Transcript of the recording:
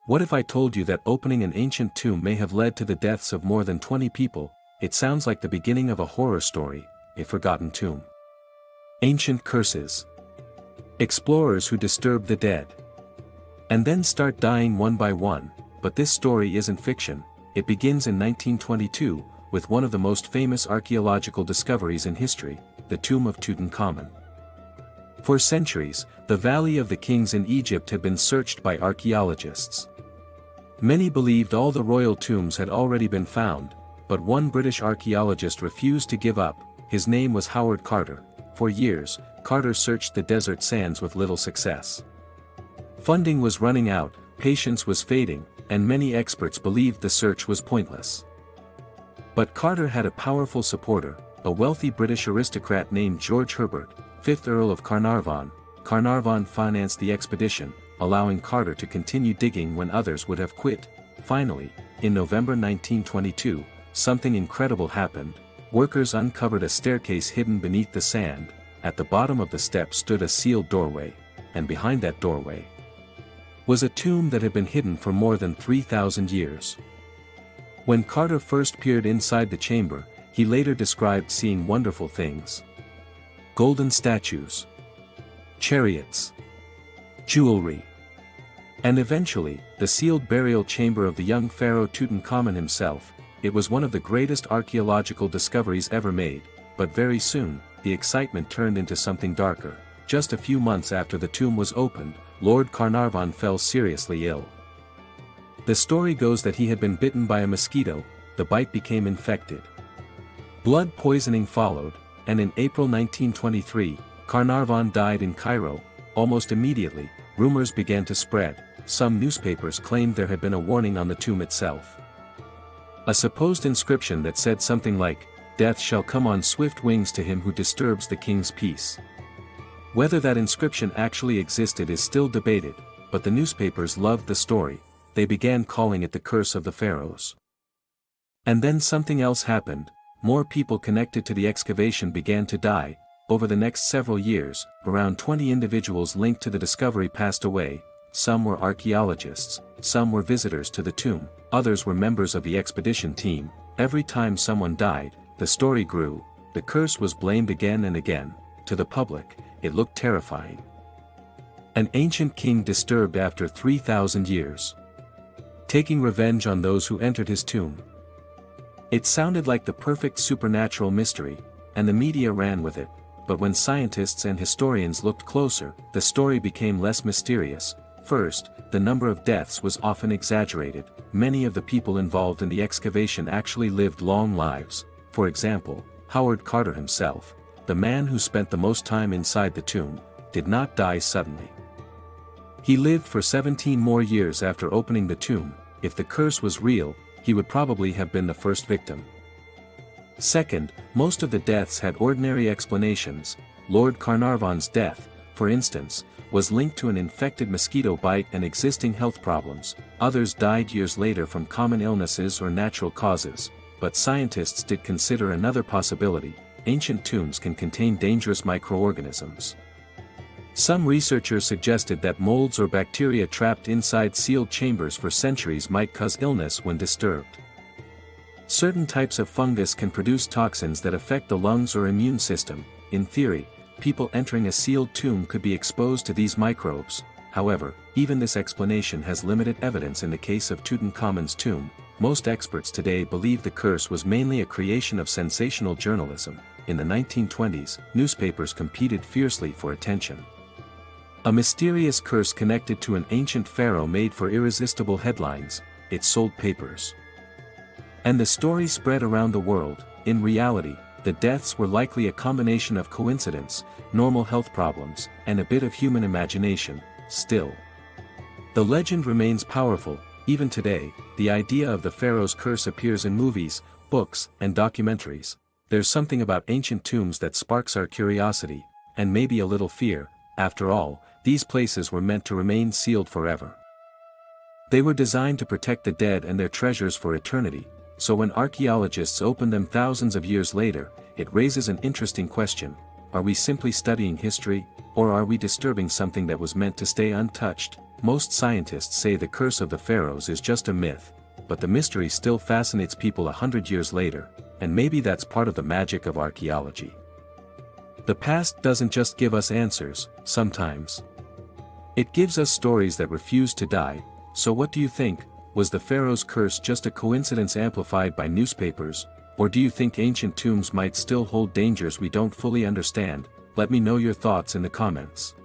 What if I told you that opening an ancient tomb may have led to the deaths of more than 20 people? It sounds like the beginning of a horror story, a forgotten tomb. Ancient curses. Explorers who disturb the dead. And then start dying one by one, but this story isn't fiction. It begins in 1922, with one of the most famous archaeological discoveries in history, the tomb of Tutankhamun. For centuries, the Valley of the Kings in Egypt had been searched by archaeologists. Many believed all the royal tombs had already been found, but one British archaeologist refused to give up. His name was Howard Carter. For years, Carter searched the desert sands with little success. Funding was running out, patience was fading, and many experts believed the search was pointless. But Carter had a powerful supporter, a wealthy British aristocrat named George Herbert, 5th Earl of Carnarvon. Carnarvon financed the expedition, allowing Carter to continue digging when others would have quit. Finally, in November 1922, something incredible happened. Workers uncovered a staircase hidden beneath the sand. At the bottom of the steps stood a sealed doorway, and behind that doorway was a tomb that had been hidden for more than 3,000 years. When Carter first peered inside the chamber, he later described seeing wonderful things. Golden statues, chariots, jewelry, and eventually, the sealed burial chamber of the young pharaoh Tutankhamun himself. It was one of the greatest archaeological discoveries ever made, but very soon, the excitement turned into something darker. Just a few months after the tomb was opened, Lord Carnarvon fell seriously ill. The story goes that he had been bitten by a mosquito. The bite became infected. Blood poisoning followed, and in April 1923, Carnarvon died in Cairo. Almost immediately, rumors began to spread. Some newspapers claimed there had been a warning on the tomb itself. A supposed inscription that said something like, "Death shall come on swift wings to him who disturbs the king's peace." Whether that inscription actually existed is still debated, but the newspapers loved the story. They began calling it the Curse of the Pharaohs. And then something else happened. More people connected to the excavation began to die. Over the next several years, around 20 individuals linked to the discovery passed away. Some were archaeologists, some were visitors to the tomb, others were members of the expedition team. Every time someone died, the story grew. The curse was blamed again and again. To the public, it looked terrifying. An ancient king disturbed after 3,000 years, taking revenge on those who entered his tomb. It sounded like the perfect supernatural mystery, and the media ran with it. But when scientists and historians looked closer, the story became less mysterious. First, the number of deaths was often exaggerated. Many of the people involved in the excavation actually lived long lives. For example, Howard Carter himself, the man who spent the most time inside the tomb, did not die suddenly. He lived for 17 more years after opening the tomb. If the curse was real, he would probably have been the first victim. Second, most of the deaths had ordinary explanations. Lord Carnarvon's death, for instance, was linked to an infected mosquito bite and existing health problems. Others died years later from common illnesses or natural causes. But scientists did consider another possibility. Ancient tombs can contain dangerous microorganisms. Some researchers suggested that molds or bacteria trapped inside sealed chambers for centuries might cause illness when disturbed. Certain types of fungus can produce toxins that affect the lungs or immune system. In theory, people entering a sealed tomb could be exposed to these microbes. However, even this explanation has limited evidence in the case of Tutankhamun's tomb. Most experts today believe the curse was mainly a creation of sensational journalism. In the 1920s, newspapers competed fiercely for attention. A mysterious curse connected to an ancient pharaoh made for irresistible headlines. It sold papers. And the story spread around the world. In reality, the deaths were likely a combination of coincidence, normal health problems, and a bit of human imagination. Still, the legend remains powerful. Even today, the idea of the pharaoh's curse appears in movies, books, and documentaries. There's something about ancient tombs that sparks our curiosity, and maybe a little fear. After all, these places were meant to remain sealed forever. They were designed to protect the dead and their treasures for eternity. So when archaeologists open them thousands of years later, it raises an interesting question. Are we simply studying history, or are we disturbing something that was meant to stay untouched? most scientists say the curse of the pharaohs is just a myth, but the mystery still fascinates people 100 years later, and maybe that's part of the magic of archaeology. The past doesn't just give us answers, sometimes. It gives us stories that refuse to die. So what do you think? Was the pharaoh's curse just a coincidence amplified by newspapers, or do you think ancient tombs might still hold dangers we don't fully understand? Let me know your thoughts in the comments.